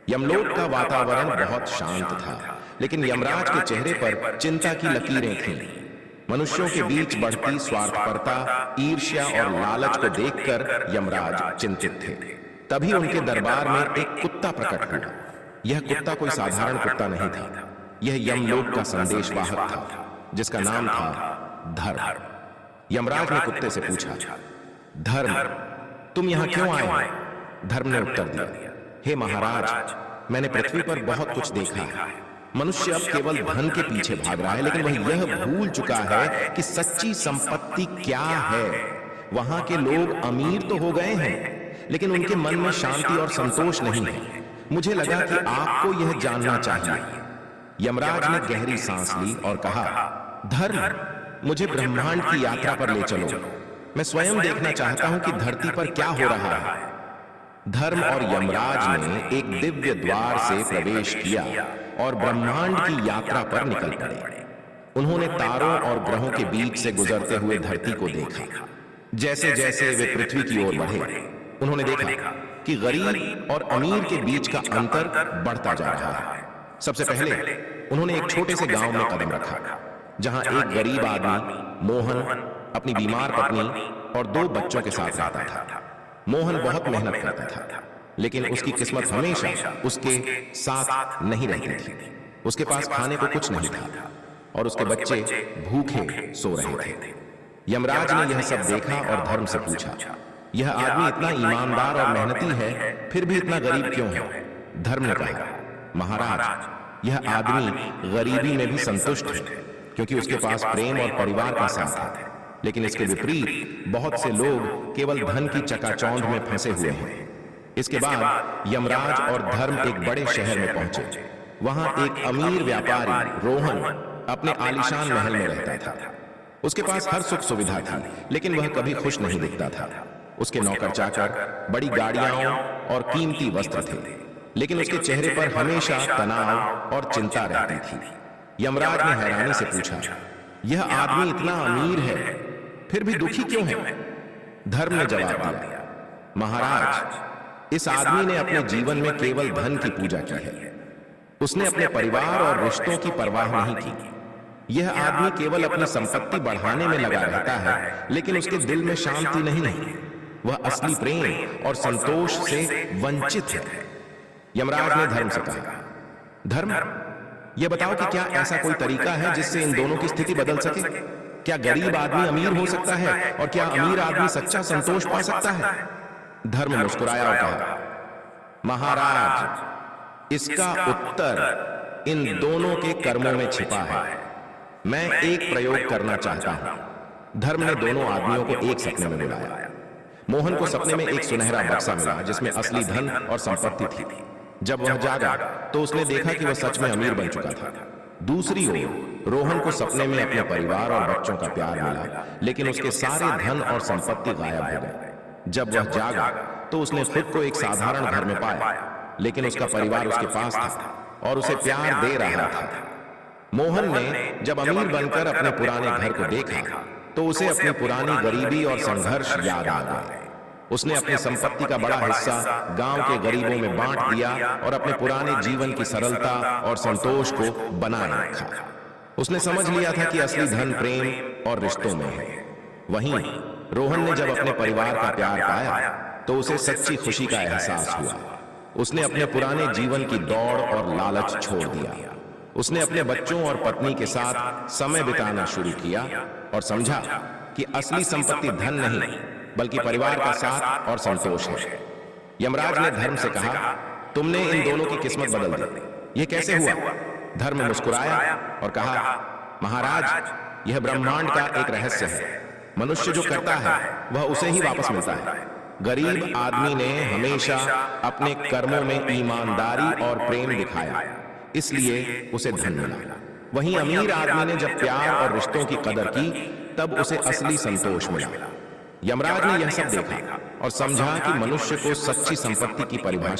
यमलोक का वातावरण बहुत शांत था, लेकिन यमराज के चेहरे पर चिंता की लकीरें थीं। मनुष्यों के बीच बढ़ती स्वार्थपरता, ईर्ष्या और लालच को देखकर यमराज चिंतित थे। तभी उनके दरबार में एक कुत्ता प्रकट हुआ। यह कुत्ता कोई साधारण कुत्ता नहीं था। यह यमलोक का संदेशवाहक था, जिसका नाम था धर्म। यमराज ने कुत्ते से पूछा, धर्म, तुम यहां क्यों आए हो? धर्म ने उत्तर दिया, हे महाराज, मैंने पृथ्वी पर बहुत कुछ देखा है। मनुष्य अब केवल धन के पीछे भाग रहा है, लेकिन वह यह भूल चुका है कि सच्ची संपत्ति क्या है। वहां के लोग अमीर तो हो गए हैं, लेकिन उनके मन में शांति और संतोष नहीं है। मुझे लगा कि आपको यह जानना चाहिए। यमराज ने गहरी सांस ली और कहा, धर्म, मुझे ब्रह्मांड की यात्रा पर ले चलो। मैं स्वयं देखना चाहता हूं कि धरती पर क्या हो रहा है। धर्म और यमराज ने एक दिव्य द्वार से प्रवेश किया और ब्रह्मांड की यात्रा पर निकल पड़े। उन्होंने तारों और ग्रहों के बीच से गुजरते हुए धरती को देखा। जैसे जैसे वे पृथ्वी की ओर बढ़े, उन्होंने देखा कि गरीब और अमीर के बीच का अंतर बढ़ता जा रहा है। सबसे पहले उन्होंने एक छोटे से गांव में कदम रखा, जहां एक गरीब आदमी मोहन अपनी बीमार पत्नी और 2 बच्चों के साथ रहता था। मोहन बहुत मेहनत करता था, लेकिन उसकी किस्मत हमेशा उसके साथ नहीं रहती थी। उसके पास खाने को कुछ नहीं था और उसके बच्चे भूखे सो रहे थे। यमराज ने यह सब देखा और धर्म से पूछा, यह आदमी इतना ईमानदार और मेहनती है, फिर भी इतना गरीब क्यों है? धर्म ने कहा, महाराज, यह आदमी गरीबी में भी संतुष्ट है, क्योंकि उसके पास प्रेम और परिवार का साथ है। लेकिन इसके विपरीत बहुत से लोग केवल धन की चकाचौंध में फंसे हुए हैं। इसके बाद यमराज और धर्म एक बड़े शहर में पहुंचे। वहां एक अमीर व्यापारी रोहन अपने आलीशान महल में रहता था। उसके पास हर सुख सुविधा थी, लेकिन वह कभी खुश नहीं दिखता था। उसके नौकर चाकर, बड़ी गाड़ियां और कीमती वस्त्र थे, लेकिन उसके चेहरे पर हमेशा तनाव और चिंता रहती थी। यमराज ने हैरानी से पूछा, यह आदमी इतना अमीर है, फिर भी दुखी क्यों है? धर्म ने जवाब दिया, महाराज, इस आदमी ने अपने जीवन में केवल धन की पूजा की है। उसने अपने परिवार और रिश्तों की परवाह नहीं की। यह आदमी केवल अपनी संपत्ति बढ़ाने में लगा रहता है, लेकिन उसके दिल में शांति नहीं है। वह असली प्रेम और संतोष से वंचित है। यमराज ने धर्म से कहा, धर्म, यह बताओ कि क्या ऐसा कोई तरीका है जिससे इन दोनों की स्थिति बदल सके? क्या गरीब आदमी अमीर हो सकता है और क्या अमीर आदमी सच्चा संतोष पा सकता है? धर्म मुस्कुराया और कहा, महाराज, इसका उत्तर इन दोनों के कर्मों में छिपा है। मैं एक प्रयोग करना चाहता हूं। धर्म ने दोनों आदमियों को एक सपने में बुलाया। मोहन को सपने में एक सुनहरा बक्सा मिला, जिसमें असली धन और संपत्ति थी। जब वह जागा तो उसने देखा कि वह सच में अमीर बन चुका था। दूसरी ओर रोहन को सपने में अपने परिवार और बच्चों का प्यार मिला, लेकिन उसके सारे धन और संपत्ति गायब हो गए। जब वह जागा तो उसने खुद को एक साधारण घर में पाया, लेकिन उसका परिवार उसके पास था और उसे प्यार दे रहा था। मोहन ने जब अमीर बनकर अपने पुराने घर को देखा तो उसे अपनी पुरानी गरीबी और संघर्ष याद आ गए। उसने अपनी संपत्ति का बड़ा हिस्सा गांव के गरीबों में बांट दिया और अपने पुराने जीवन की सरलता और संतोष को बनाए रखा। उसने समझ लिया था कि असली धन प्रेम और रिश्तों में है। वहीं रोहन ने जब अपने परिवार का प्यार पाया तो उसे सच्ची खुशी का एहसास हुआ। उसने अपने पुराने जीवन की दौड़ और लालच छोड़ दिया। उसने अपने बच्चों और पत्नी के साथ समय बिताना शुरू किया और समझा कि असली संपत्ति धन नहीं, बल्कि परिवार का साथ और संतोष है। यमराज ने धर्म से कहा, तुमने इन दोनों की किस्मत बदल दी। यह कैसे हुआ? धर्म मुस्कुराया और कहा, महाराज, यह ब्रह्मांड का एक रहस्य है। मनुष्य जो करता है वह उसे ही वापस मिलता है। गरीब आदमी ने हमेशा अपने कर्मों में ईमानदारी और प्रेम दिखाया, इसलिए उसे धन मिला। वहीं अमीर आदमी ने जब प्यार और रिश्तों की कदर की, तब उसे असली संतोष मिला। यमराज ने यह सब देखा और समझा कि मनुष्य को सच्ची संपत्ति की परिभाषा